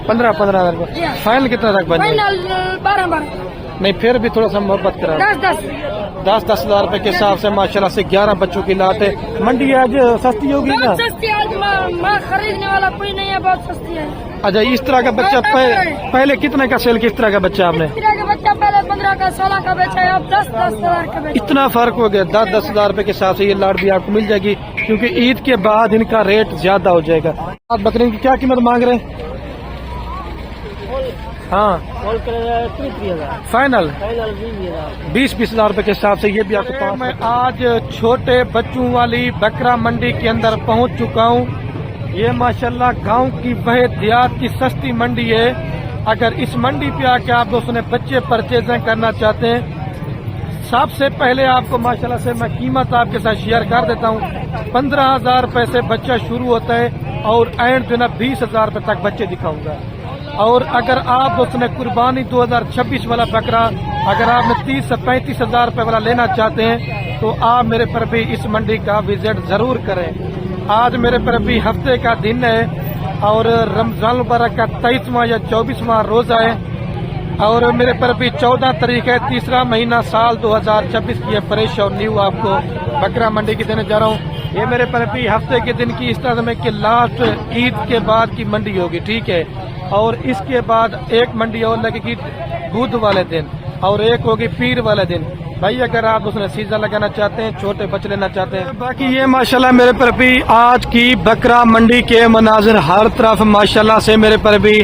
15-15 हजार रुपये। फाइनल कितना तक बन जाएगा? 12-12 नहीं फिर भी थोड़ा सा मोहब्बत करा। 10-10 हजार रुपए के हिसाब से माशाल्लाह से 11 बच्चों की लात है। मंडी आज सस्ती होगी ना? सस्ती आज माँ खरीदने वाला कोई नहीं है, बहुत सस्ती है। अच्छा, इस तरह का बच्चा पहले कितने का सेल, किस तरह का बच्चा आपने? इस तरह का बच्चा पहले 15 का 16 का बेचा है, अब 10-10 हजार का बेचा। इतना फर्क हो गया। 10-10 हजार रुपए के हिसाब से ये लाट भी आपको मिल जाएगी, क्योंकि ईद के बाद इनका रेट ज्यादा हो जाएगा। आप बकरी की क्या कीमत मांग रहे हैं? हाँ, फाइनल 20-20 हजार रुपए के हिसाब से ये भी आपको। मैं आज छोटे बच्चों वाली बकरा मंडी के अंदर पहुंच चुका हूं। ये माशाल्लाह गांव की वह देहात की सस्ती मंडी है। अगर इस मंडी पे आके आप दोस्तों ने बच्चे परचेजिंग करना चाहते हैं, सबसे पहले आपको माशाल्लाह से मैं कीमत आपके साथ शेयर कर देता हूँ। 15 हजार रुपए से बच्चा शुरू होता है और एंड जो ना 20 हजार रुपए तक बच्चे दिखाऊंगा। और अगर आप दोस्तों ने कुर्बानी 2026 वाला बकरा अगर आपने 30 से 35 हजार रुपए वाला लेना चाहते हैं तो आप मेरे पर भी इस मंडी का विजिट जरूर करें। आज मेरे पर भी हफ्ते का दिन है और रमजान मुबारक का 23वां या 24वां रोजा है और मेरे पर भी 14 तारीख है, तीसरा महीना साल 2026 की फ्रेश और न्यू आपको बकरा मंडी की देने जा रहा हूँ। ये मेरे पर भी हफ्ते के दिन की इस तरह में कि लास्ट ईद के बाद की मंडी होगी, ठीक है। और इसके बाद एक मंडी और लगेगी बुध वाले दिन और एक होगी पीर वाले दिन। भाई अगर आप उसने सीजन लगाना चाहते हैं, छोटे बच्चे लेना चाहते हैं। बाकी ये माशाल्लाह मेरे पर भी आज की बकरा मंडी के मनाजिर हर तरफ माशाल्लाह से मेरे पर भी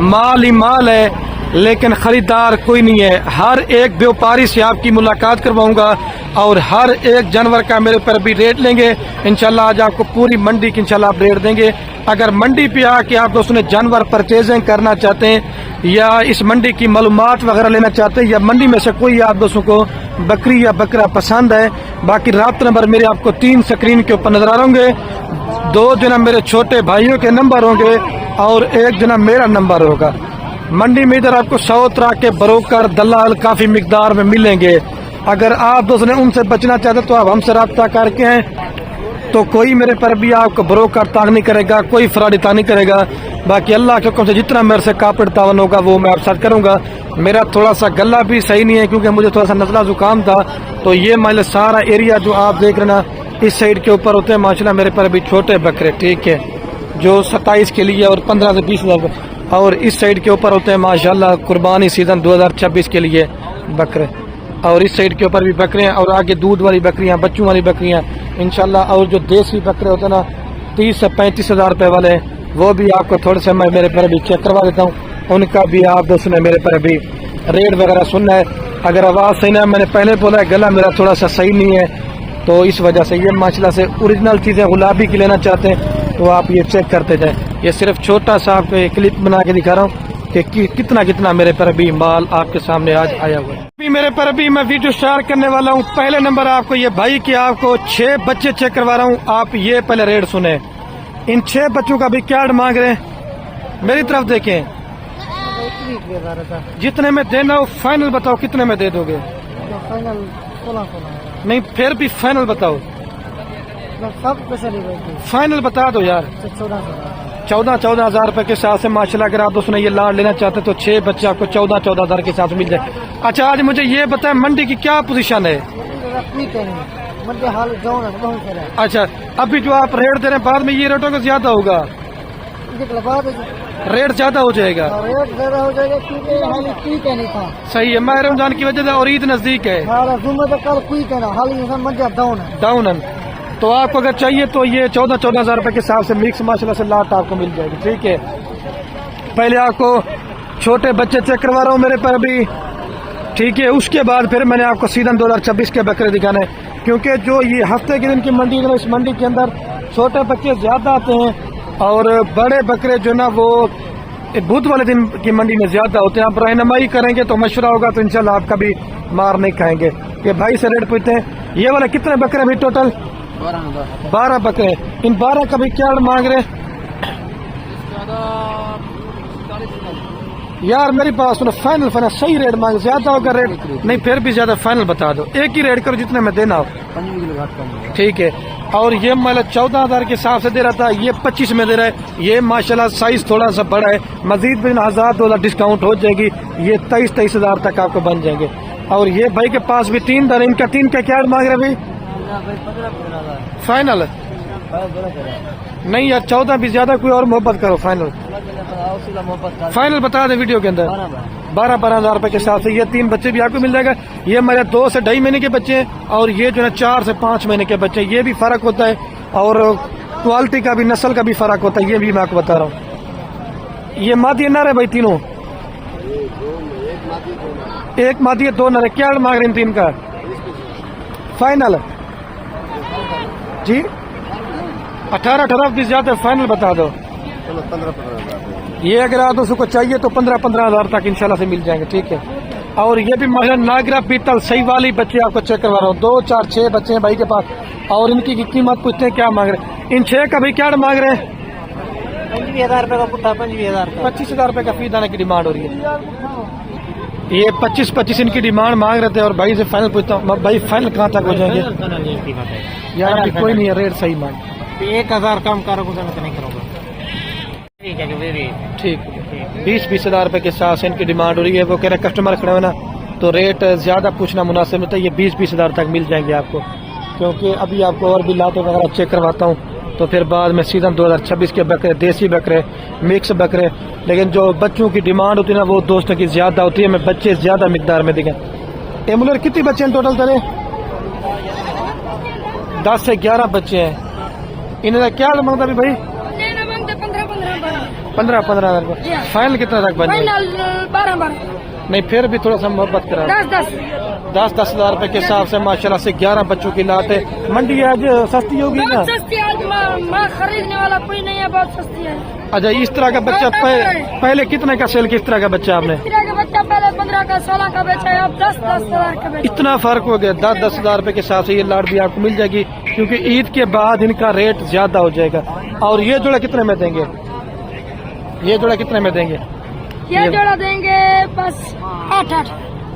माल ही माल है, लेकिन खरीदार कोई नहीं है। हर एक व्यापारी से आपकी मुलाकात करवाऊंगा और हर एक जानवर का मेरे पर भी रेट लेंगे इंशाल्लाह। आज आपको पूरी मंडी की इंशाल्लाह आप रेट देंगे। अगर मंडी पे आके आप दोस्तों ने जानवर परचेजिंग करना चाहते हैं या इस मंडी की मालूमात वगैरह लेना चाहते हैं या मंडी में से कोई आप दोस्तों को बकरी या बकरा पसंद है, बाकी राब्ता नंबर मेरे आपको 3 स्क्रीन के ऊपर नजर आ होंगे। 2 जना मेरे छोटे भाइयों के नंबर होंगे और 1 जना मेरा नंबर होगा। मंडी में इधर आपको 100 तरह के ब्रोकर दलाल काफी मिकदार में मिलेंगे। अगर आप दोस्तों ने उनसे बचना चाहते तो आप हमसे रब्ता करके हैं तो कोई मेरे पर भी आपको ब्रोकर तांग नहीं करेगा, कोई फ्रॉड तांग नहीं करेगा। बाकी अल्लाह के हुक्म से जितना मेरे से कापड़ तावन होगा वो मैं आप साथ करूंगा। मेरा थोड़ा सा गला भी सही नहीं है क्योंकि मुझे थोड़ा सा नजला जुकाम था। तो ये मान सारा एरिया जो आप देख रहे ना इस साइड के ऊपर होते हैं माशाल्लाह मेरे पर भी छोटे बकरे, ठीक है, जो 27 के लिए और 15 से 20 हजार, और इस साइड के ऊपर होते हैं माशाल्लाह कुर्बानी सीजन 2026 के लिए बकरे, और इस साइड के ऊपर भी बकरे हैं और आगे दूध वाली बकरियां, बच्चों वाली बकरियां इंशाल्लाह। और जो देसी बकरे होते हैं ना 30 से 35 हजार रुपए वाले, वो भी आपको थोड़े से मैं मेरे पर भी चेक करवा देता हूँ। उनका भी आप दोस्तों ने मेरे पर भी रेट वगैरह सुनना है। अगर आवाज़ सही ना, मैंने पहले बोला है गला मेरा थोड़ा सा सही नहीं है तो इस वजह से ये माशाल्लाह से ओरिजिनल चीज़ें गुलाबी की लेना चाहते हैं तो आप ये चेक करते जाएँ। ये सिर्फ छोटा सा आपको एक क्लिप बना के दिखा रहा हूँ कि कितना कितना मेरे पर भी माल आपके सामने आज आया हुआ है। अभी मेरे पर भी मैं वीडियो शेयर करने वाला हूँ। पहले नंबर आपको ये भाई कि आपको 6 बच्चे चेक करवा रहा हूँ। आप ये पहले रेट सुने। इन 6 बच्चों का भी क्या मांग रहे हैं, मेरी तरफ देखें। जितने में देना हो फाइनल बताओ, कितने में दे दोगे? फाइनल 16 नहीं फिर भी फाइनल बताओ। सब पैसे नहीं, फाइनल बता दो यार। 14 हजार रुपए के हिसाब से माशाल्लाह अगर आप दोस्तों ने ये लाड लेना चाहते तो 6 बच्चे आपको 14 हजार के हिसाब से मिल जाए। अच्छा आज मुझे ये बताएं मंडी की क्या पोजीशन है? अच्छा अभी जो आप रेट दे रहे हैं बाद में ये रेटों का ज्यादा होगा, रेट ज्यादा हो जाएगा। रेट ज्यादा हो जाएगा क्योंकि हाल ठीक है नहीं था। सही है, माह रमजान की वजह से और ईद नजदीक है। कल कोई कहना हाल डाउन है। तो आपको अगर चाहिए तो ये 14 हजार रुपए के हिसाब से मिक्स माशाल्लाह से लाट आपको मिल जाएगी, ठीक है। पहले आपको छोटे बच्चे चेक करवा रहा हूँ मेरे पर भी, ठीक है। उसके बाद फिर मैंने आपको सीजन 2026 के बकरे दिखाने, क्योंकि जो ये हफ्ते के दिन की मंडी है इस मंडी के अंदर छोटे बच्चे ज्यादा आते हैं और बड़े बकरे जो ना वो बुध वाले दिन की मंडी में ज्यादा होते हैं। आप रहनुमाई करेंगे तो मशवरा होगा तो इंशाल्लाह आप कभी मार नहीं खाएंगे। ये भाई से रेट पूछते हैं। ये वाला कितने बकरे अभी टोटल? 12 बकरे। इन 12 का भी क्या मांग रहे? यार मेरी बात सुनो, फाइनल फाइनल सही रेट मांग, ज्यादा होगा रेट नहीं, फिर भी ज्यादा फाइनल बता दो, एक ही रेट करो जितने में देना हो। ठीक है। और ये मतलब 14,000 के हिसाब से दे रहा था, ये 25 में दे रहा है। ये माशाल्लाह साइज थोड़ा सा बड़ा है, मजीद भी 1,000-2,000 डिस्काउंट हो जाएगी, ये 23,000 तक आपको बन जाएंगे। और ये भाई के पास भी 3 दाने, इनका 3 का क्या मांग रहे भाई? फाइनल नहीं यार, 14 भी ज्यादा, कोई और मोहब्बत करो। फाइनल बता दे वीडियो के अंदर 12-12 हजार रुपए के हिसाब से। ये 3 बच्चे भी आपको मिल जाएगा। ये मेरे 2 से 2.5 महीने के बच्चे हैं, और ये जो है 4 से 5 महीने के बच्चे हैं। ये भी फर्क होता है, और क्वालिटी का भी, नस्ल का भी फर्क होता है, ये भी मैं आपको बता रहा हूँ। ये मादी नर है भाई तीनों, एक मादी है 2 नर है। क्या मांग रहे हैं 3 का? फाइनल जी 18-18 भी ज्यादा, फाइनल बता दो। 15-15 ये अगर आप उसको चाहिए तो 15-15 हजार तक इंशाल्लाह से मिल जाएंगे। ठीक है। और ये भी महिला नागरा पीतल सही वाली बच्चे आपको चेक करवा रहा हूँ। 2, 4, 6 बच्चे हैं भाई के पास, और इनकी कीमत पूछते हैं क्या मांग रहे हैं। इन 6 का भाई क्या मांग रहे हैं? 25,000 रुपए का पुट्ठा, 25,000 का। 25,000 रुपए का फी दाने की डिमांड हो रही है। ये 25 इनकी डिमांड मांग रहे थे, और भाई से फाइनल पूछता हूँ, भाई फाइनल कहाँ तक हो जाएंगे? यार अभी कोई नहीं है, रेट सही मांग। 1,000 कम करोगे तो नहीं करोगे। ठीक है। 20-20 हजार रुपए के साथ से इनकी डिमांड हो रही है। वो कह रहे कस्टमर खड़े हो ना, तो रेट ज्यादा पूछना मुनासिब होता है। ये 20-20 हजार तक मिल जाएंगे आपको, क्योंकि अभी आपको और भी लाते वगैरह चेक करवाता हूँ, तो फिर बाद में सीजन 2026 के बकरे, देसी बकरे, मिक्स बकरे। लेकिन जो बच्चों की डिमांड होती है ना, वो दोस्तों की ज्यादा होती है, मैं बच्चे ज्यादा मिकदार में दिखे। एमुलर कितने बच्चे हैं टोटल तेरे? 10 से 11 बच्चे हैं। इन्होंने क्या मांगता भी भाई? 15-15 हजार रुपये। फाइनल कितना तक बन जाएगा? 12 नहीं, फिर भी थोड़ा सा मोहब्बत करा। 10-10 हजार रुपए के हिसाब से माशाल्लाह से 11 बच्चों की लाते। मंडी आज सस्ती होगी ना? सस्ती आज माँ खरीदने वाला कोई नहीं है, बहुत सस्ती है। अच्छा, इस तरह का बच्चा पहले कितने का सेल, किस तरह का बच्चा आपने? इस तरह का बच्चा पहले 15 का 16 का बेचा है, अब 10-10 हजार का बेचा। इतना फर्क हो गया। 10-10 हजार रुपए के हिसाब से ये लाट भी आपको मिल जाएगी, क्योंकि ईद के बाद इनका रेट ज्यादा हो जाएगा। और ये जोड़ा कितने में देंगे? ये जोड़ा कितने में देंगे? ये जोड़ा देंगे बस 8-8।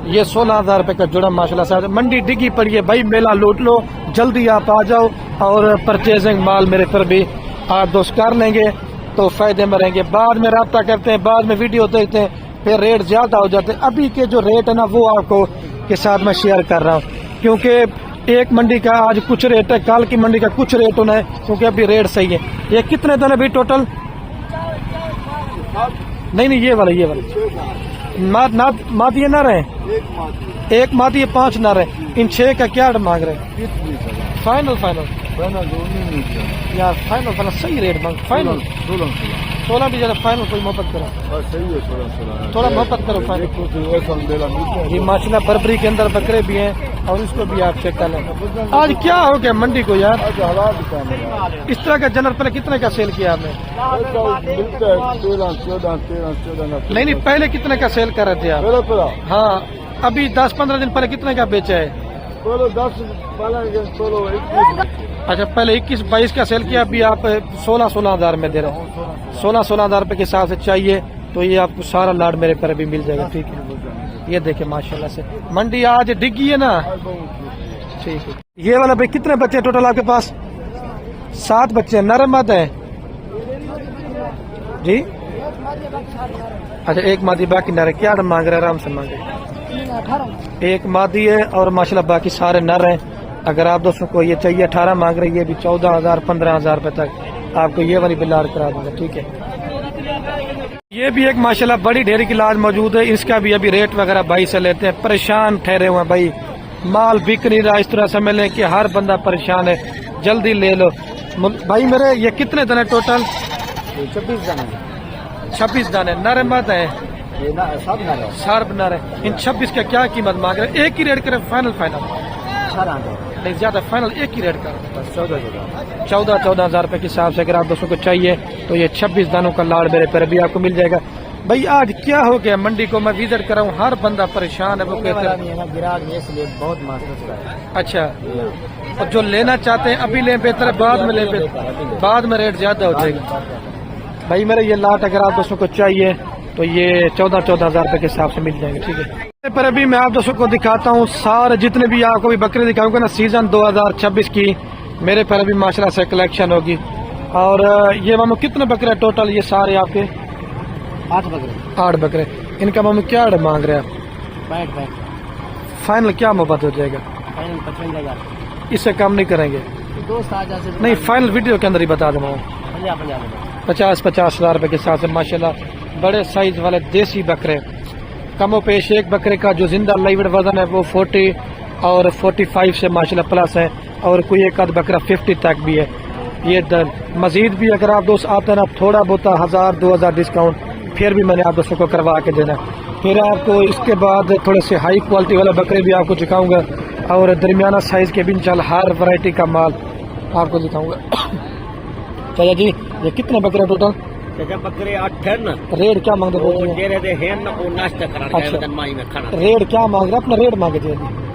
ये 16 हजार रुपए का जोड़ा माशाल्लाह से। मंडी डिगी पड़ी है भाई, मेला लूट लो, जल्दी आप आ जाओ, और परचेजिंग माल मेरे पर भी आप दोस्त कर लेंगे तो फायदे में रहेंगे। बाद में रब्ता करते हैं, बाद में वीडियो देखते हैं, फिर रेट ज्यादा हो जाते हैं। अभी के जो रेट है ना, वो आपको के साथ मैं शेयर कर रहा हूँ, क्योंकि एक मंडी का आज कुछ रेट है, कल की मंडी का कुछ रेट होना है, क्योंकि अभी रेट सही है। ये कितने दिन अभी टोटल? नहीं, ये वाला मादी है नर है, एक मादी है, 5 नर है। इन 6 का क्या मांग रहे हैं? फाइनल यार, फाइनल सही रेट मांग। फाइनल 16 भी ज्यादा, फाइनल कोई मोहब्बत करो, थोड़ा मोहब्बत करो। फाइनल ये माशाल्लाह बर्बरी के अंदर बकरे भी हैं, और इसको भी आप चेक कर लें। आज क्या हो गया मंडी को यार? इस तरह का जनरल पहले कितने का सेल किया आपने? 13-14 नहीं, पहले कितने का सेल कर रहे थे आप? हाँ, अभी 10-15 दिन पहले कितने का बेचा है? 10 अच्छा, पहले 21-22 का सेल किया, अभी आप 16-16 हजार में दे रहे हैं। 16-16 हजार रुपए के हिसाब से चाहिए तो ये आपको सारा लाड मेरे पर भी मिल जाएगा। ठीक है। ये देखिए माशाल्लाह से मंडी आज डिग्गी है ना। ठीक है। ये वाला भाई कितने बच्चे हैं टोटल आपके पास? 7 बच्चे हैं। नर मद है जी? अच्छा, एक मादी बाकी नर है। क्या मांग रहे हैं? आराम से मांगे। एक मादी है और माशाल्लाह बाकी सारे नर हैं। अगर आप दोस्तों को ये चाहिए 18 मांग रही है, भी 14,000 15,000 रुपए तक आपको ये वाली बिलार करा दूंगा। ठीक है। ये भी एक माशाल्लाह बड़ी ढेरी की लाज मौजूद है। इसका भी अभी रेट वगैरह भाई से लेते हैं। परेशान ठहरे हुए हैं भाई, माल बिक नहीं रहा। इस तरह समझ लें कि हर बंदा परेशान है, जल्दी ले लो भाई। मेरे ये कितने दाने टोटल? 26 दाने। 26 दाने। नर मद है, शार्प नर है। इन 26 का क्या कीमत मांग रहे हैं? एक ही रेट करें? फाइनल नहीं ज्यादा, फाइनल एक ही रेट का 14 हजार रुपए के हिसाब से। अगर आप दोस्तों को चाहिए तो ये 26 दानों का लाड़ मेरे पर भी आपको मिल जाएगा। भाई आज क्या हो गया मंडी को, मैं विजिट कर रहा हूँ, हर बंदा परेशान है। वो कहते हैं बहुत मास्टर। अच्छा, और जो लेना चाहते हैं अभी लें बेहतर है, बाद में लें बाद में रेट ज्यादा हो जाएगा। भाई मेरे ये लाट अगर आप दोस्तों को चाहिए तो ये 14-14 हज़ार रुपये के हिसाब से मिल जाएंगे। ठीक है, पर अभी मैं आप दोस्तों को दिखाता हूँ सारे जितने भी आपको भी बकरे दिखाऊंगा ना सीजन 2026 की मेरे पर अभी माशाल्लाह से कलेक्शन होगी। और ये मामू कितने बकरे टोटल ये सारे आपके? 8 बकरे। इनका मामू क्या मांग रहे हैं? फाइनल क्या मोहब्बत हो जाएगा? 55,000। इससे कम नहीं करेंगे? नहीं, फाइनल वीडियो के अंदर ही बता दूँ। 50 हज़ार रुपये के हिसाब से माशाल्लाह बड़े साइज वाले देसी बकरे। कमो पेश एक बकरे का जो जिंदा लाइव वजन है वो 40 और 45 से माशाल्लाह प्लस है, और कोई एक आध बकरा 50 तक भी है। ये मजीद भी अगर आप दोस्त आते हैं ना थोड़ा बहुत 1000-2000 डिस्काउंट फिर भी मैंने आप दोस्तों को करवा के देना। फिर आपको इसके बाद थोड़े से हाई क्वालिटी वाले बकरे भी आपको दिखाऊंगा, और दरमियाना साइज के भी इंशाल्लाह हर वैरायटी का माल आपको दिखाऊंगा। चाचा जी ये कितने बकरे टोटल? बकरे 8 है ना। रेट क्या मांग रहे रेट क्या मांग रहे? अपना रेट मांगे थे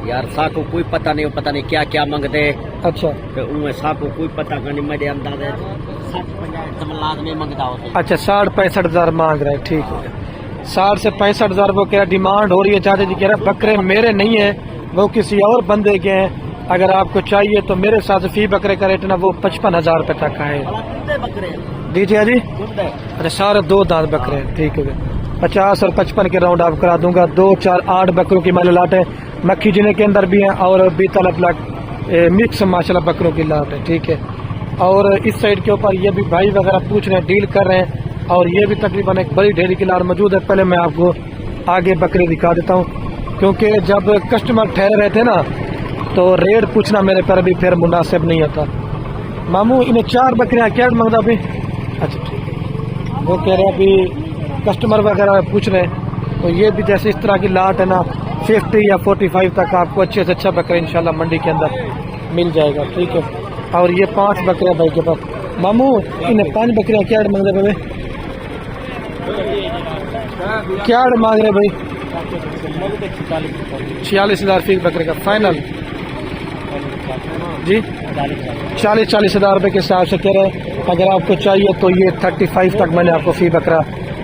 यार, साको कोई पता नहीं क्या क्या मांगते। अच्छा, तो साको कोई पता नहीं, मेरे अंदाजे 60-65 में मांगता होता। अच्छा, 60-65 हज़ार मांग रहे हैं। ठीक है, 60 से 65 हज़ार वो क्या डिमांड हो रही है। चाचा जी कह रहे बकरे मेरे नहीं है, वो किसी और बंदे के हैं। अगर आपको चाहिए तो मेरे साथ फी बकरे का रेट ना वो 55 हज़ार रुपये तक का है। दीजिए जी। अरे सारे 2 दांत बकरे हैं। ठीक है, 50 और 55 के राउंड आप करा दूंगा। 2, 4, 8 बकरों की मैंने लाट है। मक्खी जिने के अंदर भी हैं और बीतल मिक्स माशाल्लाह बकरों की लाट है। ठीक है, और इस साइड के ऊपर ये भी भाई वगैरह पूछ रहे हैं, डील कर रहे हैं, और ये भी तकरीबन एक बड़ी ढेरी की लाट मौजूद है। पहले मैं आपको आगे बकरे दिखा देता हूँ, क्योंकि जब कस्टमर ठहरे रहते ना तो रेट पूछना मेरे पर अभी फिर मुनासिब नहीं होता। मामू इन्हें 4 बकरियाँ क्या मांगता अभी? अच्छा ठीक है, वो कह रहे हैं अभी कस्टमर वगैरह पूछ रहे हैं, तो ये भी जैसे इस तरह की लाट है ना 50 या 45 तक आपको अच्छे से अच्छा बकरा इंशाल्लाह मंडी के अंदर मिल जाएगा। ठीक है, और ये 5 बकरियाँ भाई के पास। मामू इन्हें 5 बकरियाँ क्या मांग रहे भाई? क्या मांग रहे भाई? 46 हज़ार फीस बकरे का फाइनल जी। 40 हज़ार रुपये के हिसाब से कह रहे हैं। अगर आपको चाहिए तो ये 35 तक मैंने आपको फी बकरा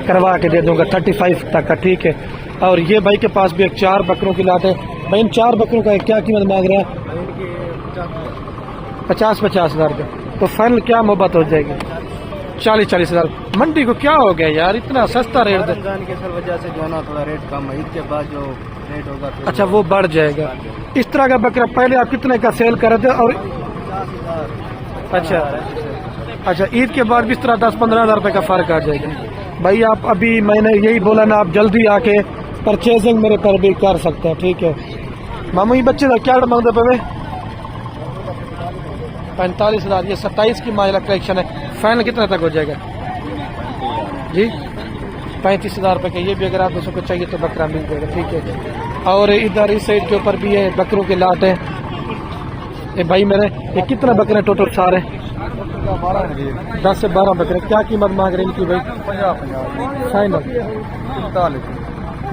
करवा के दे दूंगा, 35 तक का। ठीक है, और ये भाई के पास भी एक 4 बकरों की लाट है। भाई इन 4 बकरों का क्या कीमत मांग रहा है? 50 हज़ार रुपये। तो फाइनल क्या मोहब्बत हो जाएगी? 40 हज़ार। मंडी को क्या हो गया यार, इतना सस्ता रेट दे? वजह से जो ना थोड़ा रेट कम है, इसके बाद जो रेट होगा अच्छा वो बढ़ जाएगा। इस तरह का बकरा पहले आप कितने का सेल कर रहे थे? और अच्छा ईद के बाद भी इस तरह 10-15 हज़ार रुपये का फर्क आ जाएगा। भाई आप अभी मैंने यही बोला ना, आप जल्दी आके परचेजिंग मेरे पर भी कर सकते हैं। ठीक है, मामू ये बच्चे का क्या मांगते पे? 45 हज़ार। ये 27 की माइला कलेक्शन है। फाइनल कितना तक हो जाएगा जी? 35 हज़ार रुपये का। ये भी अगर आप दोस्तों को चाहिए तो बकरा मिल जाएगा। ठीक है, और इधर इस साइड के ऊपर भी है बकरों के लाट है। ये भाई मेरे ये कितना बकरे टोटल सारे? 10 से 12 बकरे। क्या कीमत मांग रहे हैं इनकी भाई? 50 फाइनल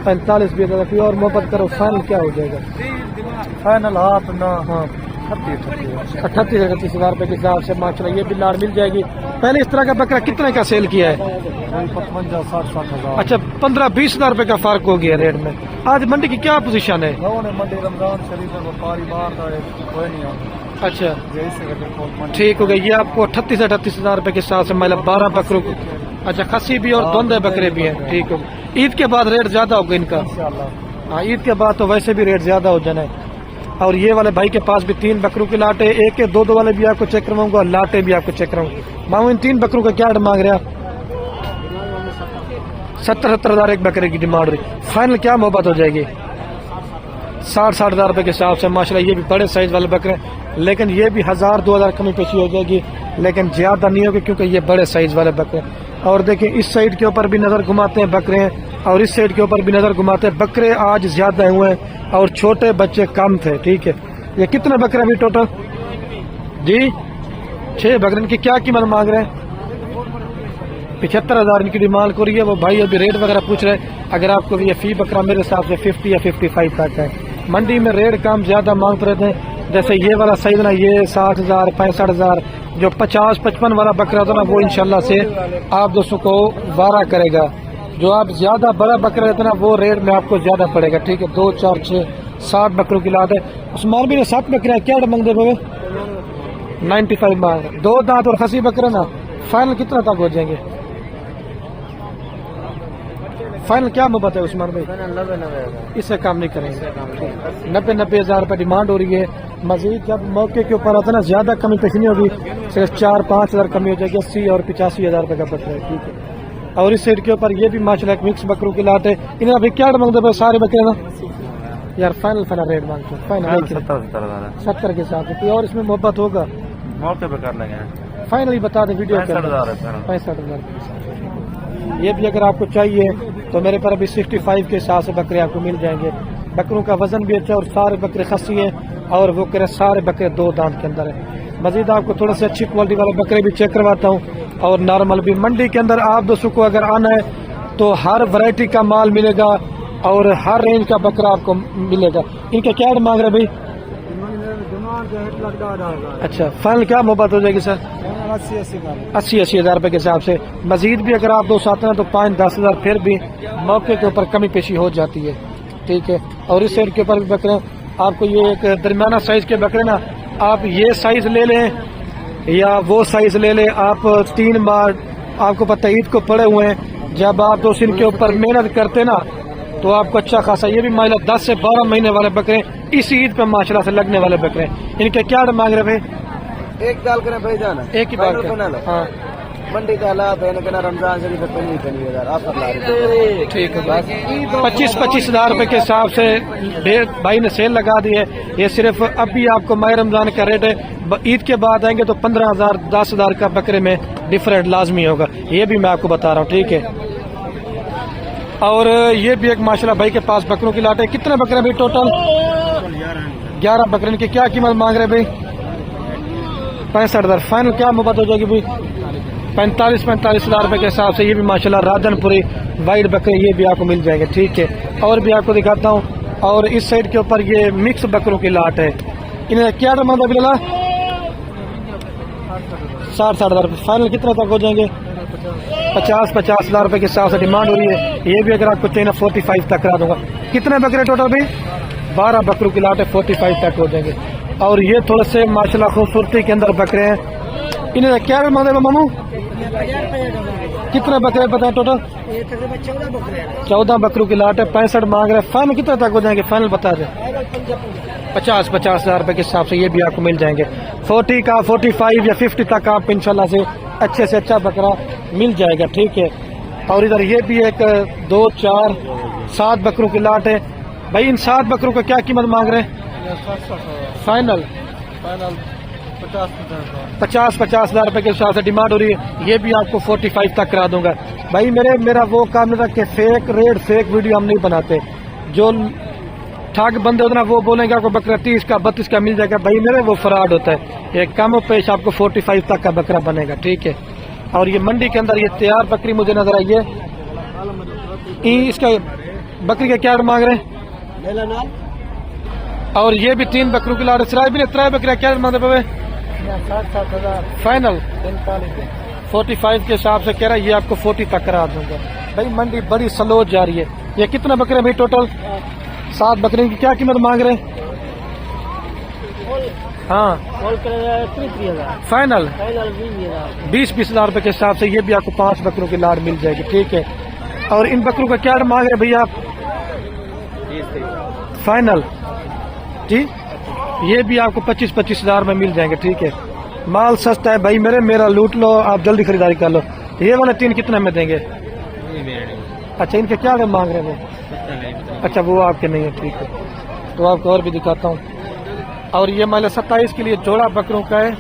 45 भी। अगर कोई और मोहब्बत करो फाइनल क्या हो जाएगा? फाइनल हाथ ना। हाँ 38 हज़ार रुपये के हिसाब से माशाल्लाह ये भी लाड़ मिल जाएगी। पहले इस तरह का बकरा कितने का सेल किया है? 55-60 हज़ार। अच्छा 15-20 हज़ार रुपये का फर्क हो गया रेट में। आज मंडी की क्या पोजीशन है? मंडी रमजान शरीफ में व्यापारी मार रहा है, कोई नहीं आता। अच्छा ठीक हो गया। ये आपको 38 हज़ार रुपये के हिसाब से मतलब 12 बकरों को। अच्छा खस्सी भी और दोंदे बकरे भी हैं। ठीक हो, ईद के बाद रेट ज्यादा होगा इनका। हाँ ईद के बाद तो वैसे भी रेट ज्यादा हो जाना है। और ये वाले भाई के पास भी 3 बकरों की लाटे, 1-2 वाले भी आपको चेक करवाऊंगा और लाटे भी आपको चेक कराऊंगा। मामू इन 3 बकरों का क्या मांग रहे हैं? 70 हज़ार एक बकरे की डिमांड रही। फाइनल क्या मोहब्बत हो जाएगी? 60 हज़ार रुपये के हिसाब से माशाल्लाह ये भी बड़े साइज वाले बकरे, लेकिन ये भी 1000-2 हज़ार कमी पेशी हो जाएगी, लेकिन ज्यादा नहीं होगी क्योंकि ये बड़े साइज वाले बकरे। और देखिए इस साइड के ऊपर भी नजर घुमाते हैं बकरे हैं, और इस साइड के ऊपर भी नजर घुमाते हैं बकरे। आज ज्यादा हुए हैं और छोटे बच्चे कम थे। ठीक है, ये कितने बकरे अभी टोटल जी? 6 बकरे। इनकी क्या कीमत मांग रहे हैं? 75 हज़ार इनकी डिमांड हो रही है। वो भाई अभी रेट वगैरह पूछ रहे हैं। अगर आपको ये फी बकरा मेरे हिसाब से 50 या 55 तक है। मंडी में रेट कम ज्यादा मांगते रहते हैं। जैसे ये वाला साइज ना ये 60 हज़ार 65 हज़ार, जो 50-55 वाला बकरा था ना वो इंशाल्लाह से आप दोस्तों को वारा करेगा। जो आप ज्यादा बड़ा बकरा लेते ना वो रेट में आपको ज्यादा पड़ेगा, ठीक है। 2, 4, 6, 7 बकरों की लात है। उस्मान भी ने 7 बकरे क्या मंग दे पे 95 मांग, 2 दांत और खसी बकरा ना। फाइनल कितना तक हो जाएंगे? फाइनल क्या मुहब्बत है उस्मान भाई? 90 इससे काम नहीं करेंगे। 90 हज़ार रुपये डिमांड हो रही है। मजीद जब मौके के ऊपर आता है ना ज्यादा कमी पेश नहीं होगी, सिर्फ 4-5 हज़ार कमी हो जाएगी। 80 और 85 हज़ार रुपये का बकरा है, ठीक है। और इस साइड के ऊपर ये भी माशाल्लाह एक मिक्स बकरों की लात है। इन्हें अभी क्या मांगते पे सारे बकरे ना यार? फाइनल रेट मांगते हैं, फाइनल 70 के हिसाब से। कोई और इसमें मोहब्बत होगा मौके पे कर लेंगे। फाइनली बता दें वीडियो 65,000। ये भी अगर आपको चाहिए तो मेरे पर अभी 65 के हिसाब से बकरे आपको मिल जाएंगे। बकरों का वजन भी अच्छा और सारे बकरे खस्सी है और वो करे सारे बकरे 2 दांत के अंदर है। मजीद आपको थोड़े से अच्छी क्वालिटी वाले बकरे भी चेक करवाता हूँ और नॉर्मल भी। मंडी के अंदर आप दोस्तों को अगर आना है तो हर वैरायटी का माल मिलेगा और हर रेंज का बकरा आपको मिलेगा। इनका क्या मांग रहे भाई? अच्छा, फाइनल क्या मोहब्बत हो जाएगी सर? 80 हज़ार रुपये के हिसाब से। मजीद भी अगर आप दोस्त आते हैं तो 5-10 हज़ार फिर भी मौके के ऊपर कमी पेशी हो जाती है, ठीक है। और इस साइड के ऊपर भी बकरे आपको ये एक दरमियाना साइज के बकरे ना, आप ये साइज ले लें या वो साइज ले लें। आप 3 बार आपको पता ईद को पड़े हुए हैं, जब आप दोस्त इनके ऊपर मेहनत करते ना तो आपको अच्छा खासा ये भी माइला 10 से 12 महीने वाले बकरे इस ईद पे माशाल्लाह से लगने वाले बकरे। इनके क्या मांग रहे भाई? एक गाल करें भाई जाना, एक ही बात बना लो। हाँ मंडी का हालात है ना, रमजान से भी 15,000 आप सब ला रहे, ठीक है। बस 25-25 हज़ार रुपये के हिसाब से भाई ने सेल लगा दी है। ये सिर्फ अभी आपको माह रमजान का रेट है। ईद के बाद आएंगे तो 15,000 10 हज़ार का बकरे में डिफरेंट लाजमी होगा, ये भी मैं आपको बता रहा हूँ, ठीक है। और ये भी एक माशाल्लाह भाई के पास बकरों की लाट है। कितने बकरे भाई टोटल? 11 बकरे। की क्या कीमत मांग रहे भाई? 65 हज़ार। फाइनल क्या मुहब्बत हो जाएगी भाई? 45 हज़ार रुपये के हिसाब से ये भी माशाल्लाह राजनपुरी वाइट बकरे ये भी आपको मिल जाएंगे, ठीक है। और भी आपको दिखाता हूँ। और इस साइड के ऊपर ये मिक्स बकरों की लाट है। इन्हें क्या डिमांड है बिल्ला? 60 हज़ार रुपये। फाइनल कितना तक हो जाएंगे? 50 हज़ार रुपये के हिसाब से डिमांड हो रही है। ये भी अगर आपको चाहिए ना 45 तक करा दूंगा। कितने बकरे टोटल भाई? 12 बकरों की लाट है, 45 तक हो जाएंगे। और ये थोड़े से माशाल्लाह खूबसूरती के अंदर बकरे हैं। इन्हें क्या डिमांड है मामू? कितने बकरे बताए टोटल? 14 बकरों की लाट है, 65 मांग रहे। फाइनल कितने तक हो जाएंगे? फाइनल बता दें। 50 हज़ार रुपये के हिसाब से ये भी आपको मिल जाएंगे। 40 का 45 या 50 तक आपको इंशाल्लाह से अच्छा बकरा मिल जाएगा, ठीक है। और इधर ये भी एक 2, 4, 7 बकरों की लाट है। भाई इन 7 बकरों का क्या कीमत मांग रहे हैं? फाइनल 50 हज़ार रुपये के हिसाब से डिमांड हो रही है। ये भी आपको 45 तक करा दूंगा। भाई मेरा वो काम नहीं था कि फेक रेट फेक वीडियो हम नहीं बनाते। जो ठग बंदे होते ना वो बोलेंगे आपको बकरा 30 का 32 का मिल जाएगा। भाई मेरे वो फ्रॉड होता है। ये कम पेश आपको 45 तक का बकरा बनेगा, ठीक है। और ये मंडी के अंदर ये तैयार बकरी मुझे नजर आई है। इसका बकरी का क्या मांग रहे हैं? और ये भी 3 बकरों की लाट सराय भी 3 बकरियां क्या मांग रहे हैं? 60 हज़ार। फाइनल 45 के हिसाब से कह रहा है। ये आपको 40 तक करा दूंगा। भाई मंडी बड़ी स्लो जा रही है। ये कितने बकरे भाई टोटल? 7 बकरे की क्या कीमत मांग रहे हैं? हाँ फाइनल 20 हज़ार रुपये के हिसाब से ये भी आपको 5 बकरों की लाट मिल जाएगी, ठीक है। और इन बकरों का क्या मांग रहे भैया आप? फाइनल जी ये भी आपको 25 हज़ार में मिल जाएंगे, ठीक है। माल सस्ता है भाई मेरा लूट लो, आप जल्दी खरीदारी कर लो। ये वाले 3 कितने में देंगे? अच्छा इनके क्या मांग रहे हैं? अच्छा वो आपके नहीं है, ठीक है। तो आपको और भी दिखाता हूँ। और ये मान 27 के लिए जोड़ा बकरों का है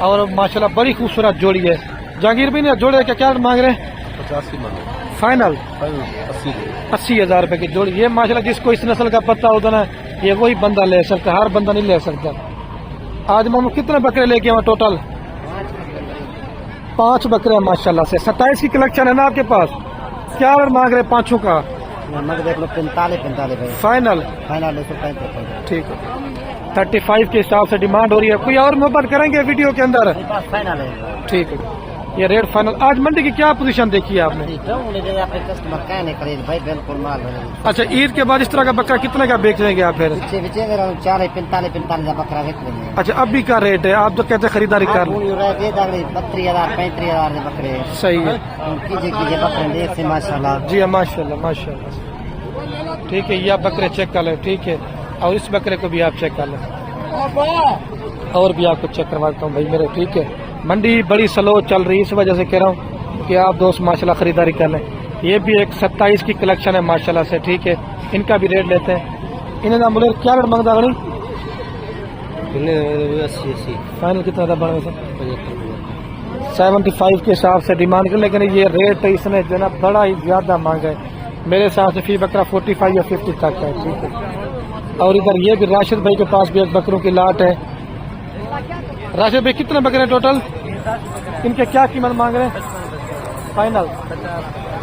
और माशाल्लाह बड़ी खूबसूरत जोड़ी है। जहांगीर भी ने जोड़े का क्या मांग रहे हैं? 50 की मांग। फाइनल 80 हज़ार रुपये की जोड़ी। ये माशाल्लाह जिसको इस नस्ल का पता होता ना ये वही बंदा ले सकता, हर बंदा नहीं ले सकता। आज मामू कितने बकरे लेके आए टोटल? 5 बकरे हैं माशाल्लाह से। 27 की कलेक्शन है ना आपके पास? क्या मांग रहे 5 का? देख लो 45 फाइनल ठीक है। 35 के हिसाब से डिमांड हो रही है। कोई और मोहब्बत करेंगे वीडियो के अंदर? फाइनल है, ठीक है। ये रेट फाइनल। आज मंडी की क्या पोजीशन देखी है आपने? अपने कस्टमर कहने खरीद भाई बिल्कुल माल बने। अच्छा, ईद के बाद इस तरह का बकरा कितने का बेच देंगे आप फिर? 40-45 बकरा बेच देंगे। अच्छा, अभी का रेट है? आप तो कहते हैं खरीदारी कर 32,000-35,000 बकरे। सही है। कीजिए बकरे देख से माशाल्लाह। जी माशाल्लाह माशाल्लाह। ठीक है, ये आप बकरे चेक कर लें। ठीक है, और इस बकरे को भी आप चेक कर लें, और भी आपको चेक करवाता हूँ भाई मेरे। ठीक है, मंडी बड़ी स्लो चल रही है, इस वजह से कह रहा हूँ कि आप दोस्त माशाल्लाह खरीदारी कर लें। ये भी एक 27 की कलेक्शन है माशाल्लाह से। ठीक है, इनका भी रेट लेते हैं। इन्हें ना बोले क्या रेट मांगता गणी? 80 फाइनल कितना था बढ़ने से? 75 के हिसाब से डिमांड कर, लेकिन ये रेट इसने जो है ना बड़ा ही ज्यादा मांगा है। मेरे हिसाब से फी बकरा 45 या 50 तक है। ठीक है, और इधर ये भी राशिद भाई के पास भी एक बकरों की लाट है। राशिद भाई कितने बकरे हैं टोटल? इनके क्या कीमत मांग रहे हैं? फाइनल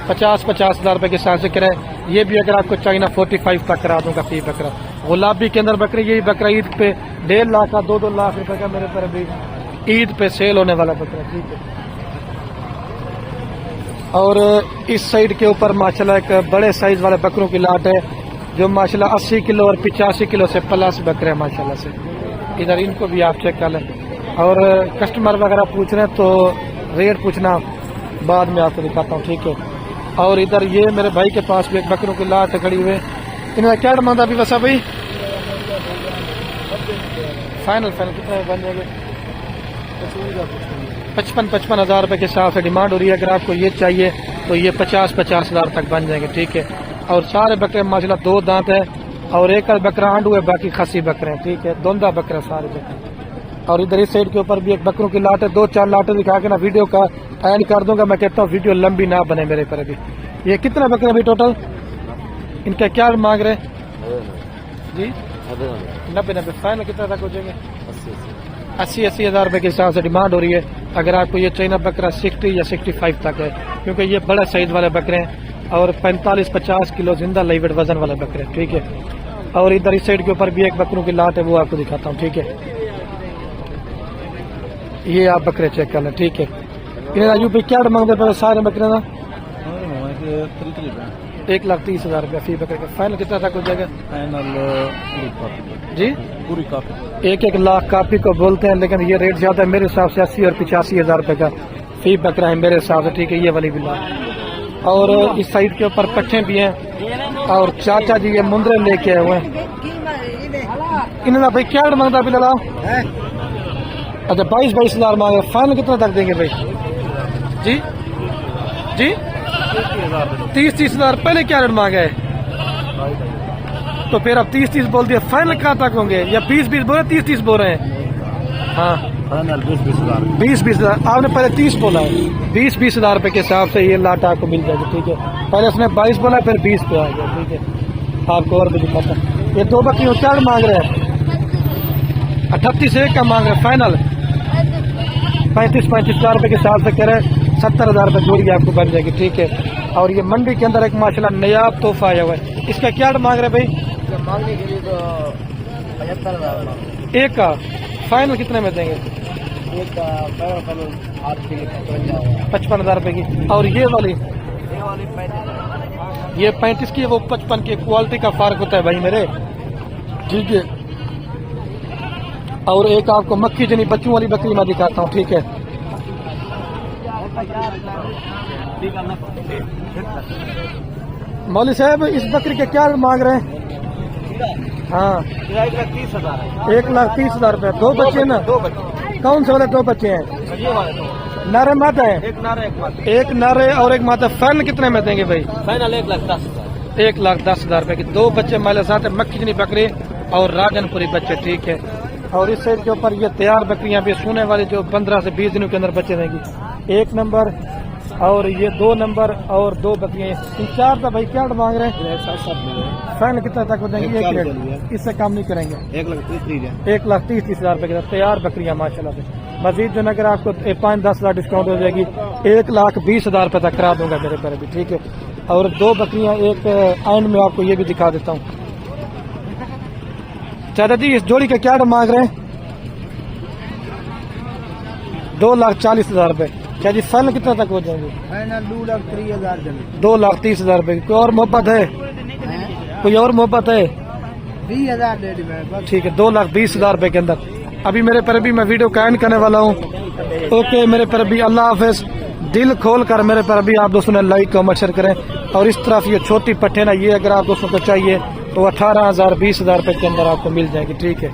50,000 रुपए के हिसाब से करे। ये भी अगर आपको चाहिए ना 45 तक करा दूंगा फी बकरा। गुलाबी के अंदर बकरी, यही बकरा ईद पे 1.5 लाख का 2-2 लाख रुपए का मेरे तरफ भी ईद पे सेल होने वाला बकरा। ठीक है, और इस साइड के ऊपर माशाल्लाह एक बड़े साइज वाले बकरों की लाट है, जो माशाल्लाह 80 किलो और 85 किलो से प्लस बकरे हैं माशाल्लाह से। इधर इनको भी आप चेक कर लें, और कस्टमर वगैरह पूछ रहे हैं तो रेट पूछना बाद में आपको दिखाता हूँ। ठीक है, और इधर ये मेरे भाई के पास भी एक बकरों की लाट खड़ी हुई है। इन्होंने क्या डिमांड अभी वैसा भाई? फाइनल कितना बन जाएंगे? 55,000 रुपए के हिसाब से डिमांड हो रही है। अगर आपको ये चाहिए तो ये 50,000 तक बन जाएंगे। ठीक है, और सारे बकरे माशाल्लाह 2 दांत है, और एक बकरा आंडू है, बाकी खसी बकरे हैं। ठीक है, दोंदा बकरे सारे बकरे। और इधर इस साइड के ऊपर भी एक बकरों की लाट है। 2-4 लाटें दिखा के ना वीडियो का एंड कर दूंगा। मैं कहता हूँ वीडियो लंबी ना बने मेरे पर। अभी ये कितने बकरे अभी टोटल? इनका क्या मांग रहे जी? 90 फाइनल कितना तक हो जाएंगे? 80,000 रुपए के हिसाब से डिमांड हो रही है। अगर आपको ये चाहिए बकरा 60 या 65 तक है, क्योंकि ये बड़ा साइज वाले बकरे हैं, और 45-50 किलो जिंदा लाइवेट वजन वाले बकरे। ठीक है, और इधर इस साइड के ऊपर भी एक बकरों की लाट है, वो आपको दिखाता हूँ। ठीक है, ये आप बकरे चेक कर लें। ठीक है, इन्हें राजू भाई क्या मांगते पे सारे बकरे ना? 1,30,000 रुपया फी बकरे का। फाइनल कितना तक हो जाएगा? फाइनल जी पूरी काफी 1 लाख काफी को बोलते हैं, लेकिन ये रेट ज्यादा है मेरे हिसाब से। 80 और 85,000 रुपए का फी बकरा है मेरे हिसाब से। ठीक है, ये वाली भी लाट। और इस साइड के ऊपर पट्टे भी हैं, और चाचा जी ये मुंदरे लेके आए हुए हैं। इन्होंने भाई क्या मांगता अभी लड़ा? अच्छा, 22,000 मांगे। फाइनल कितना तक देंगे भाई? जी 30,000 पहले क्या रेट मांगा है? तो फिर अब 30 बोल दिया, फाइनल कहाँ तक होंगे? या 20 बोल रहे, 30 बोल रहे हैं? हाँ, फाइनल 20,000। 20,000 आपने पहले 30 बोला है। 20,000 रुपए के हिसाब से ये लाट आपको मिल जाएगी। ठीक है, पहले उसने 22 बोला, फिर 20 पे आ गया। ठीक है, आपको और भी दिखाता। ये 2 बकरियों क्या मांग रहे हैं? 38,000 का मांग रहे हैं। फाइनल 35,000 रुपए के हिसाब से कह रहे हैं। 70,000 रुपए जोड़ी आपको बन जाएगी। ठीक है, और ये मंडी के अंदर एक माशाल्लाह नयाब तोहफा आया हुआ है। इसका क्या मांग रहे भाई? मांगने के लिए तो 75,000 एक का। फाइनल कितने में देंगे? एक का फाइनल 55,000 रुपए की। और ये वाली 35 की है, वो 55 की। क्वालिटी का फर्क होता है भाई मेरे। ठीक है, और एक आपको मक्खी जनी बच्चों वाली बकरी मैं दिखाता हूँ। ठीक है, मौली साहब इस बकरी के क्या मांग रहे हैं? हाँ, 1,30,000 रुपए। 2 बच्चे ना? 2 बच्चे। कौन से वाले 2 बच्चे हैं? नर माता है? एक नर है और एक माता। फाइनल कितने में देंगे भाई? फाइनल 1,10,000। 1,10,000 रुपए की 2 बच्चे माले साथ है, मक्खी जनी बकरी और राजनपुरी बच्चे। ठीक है, और इस साइड के ऊपर ये तैयार बकरियां भी सोने वाली, जो 15 से 20 दिनों के अंदर बच्चे देंगी। 1 नंबर और ये 2 नंबर और 2 बकरियां। इन 4 का भाई क्या मांग रहे हैं? फाइनल कितना तक हो जाएंगे? 1 रेट, इससे कम नहीं करेंगे। 1,30,000 रुपए की तैयार बकरियां माशाल्लाह से। मजीद जो अगर आपको 5-10,000 डिस्काउंट हो जाएगी, 1,20,000 रुपए तक करा दूंगा मेरे पर भी। ठीक है, और 2 बकरियां एक एंड में आपको ये भी दिखा देता हूँ। चाचा जी इस जोड़ी का क्या मांग रहे हैं? 2,40,000 रुपए। क्या जी सन कितना तक हो जाएंगे? फाइनल 2,30,000 जमी 2,30,000 रुपए। कोई और मोहब्बत है? कोई और मोहब्बत है? 20,000 दे दी मैं। ठीक है, 2,20,000 रुपए के अंदर। अभी मेरे पर भी मैं वीडियो का एंड करने वाला हूँ। ओके मेरे पर भी, अल्लाह हाफिज। दिल खोल कर मेरे पर भी आप दोस्तों ने लाइक कमेंट शेयर करें। और इस तरफ ये छोटी पट्टे ना, ये अगर आप दोस्तों को चाहिए तो 18,000 20,000 रुपए के अंदर आपको मिल जाएगी। ठीक है।